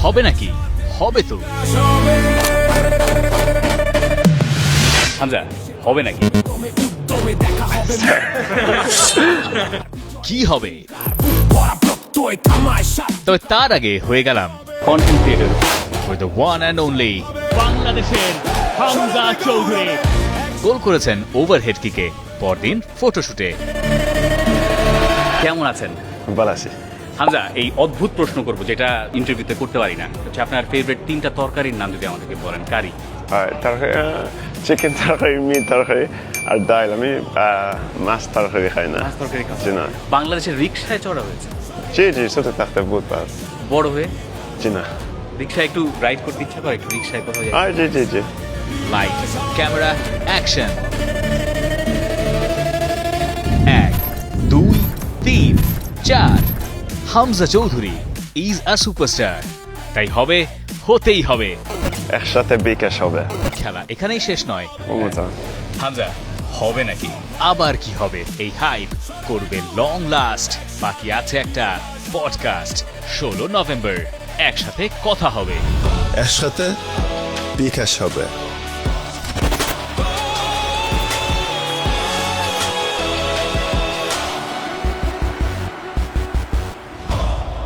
হবে নাকি? হবে তো। হামজা, হবে নাকি? কি হবে? তবে তার আগে হয়ে গেলাম content creator with the one and only বাংলাদেশের হামজা চৌধুরী। গোল করেছেন ওভারহেড কিকে, পরদিন ফটোশুটে। কেমন আছেন? ভালো আছি। হামজা, এই অদ্ভুত প্রশ্ন করব যেটা ইন্টারভিউতে করতে পারি না, হচ্ছে আপনার ফেভারিট 3টা তরকারির নাম যদি আমাদেরকে বলেন। কারি, আর তরকারি, চিকেন তরকারি, মিট তরকারি আর ডাল। আমি মাছ তরকারি খাই না। মাছ তরকারি খান? জি না। বাংলাদেশের রিকশায় চড়া হয়েছে জি জি, ছোট থাকতে বুধবার। বড় হয়ে? জি না। রিকশায় একটু রাইড করতে ইচ্ছা করে, একটু রিকশায় কোথাও যাই? আর জি জি জি। Light, camera, action. 1 2 3 4 Hamza Chowdhury is a superstar. তাই হবে, হতেই হবে। একসাথে বিকাশ হবে। খেলা এখানেই শেষ নয়। মমতা। হামজা, হবে নাকি? আবার কি হবে? এই হাইপ করবে লং লাস্ট। বাকি আছে একটা পডকাস্ট 16 নভেম্বর। একসাথে কথা হবে। একসাথে বিকাশ হবে।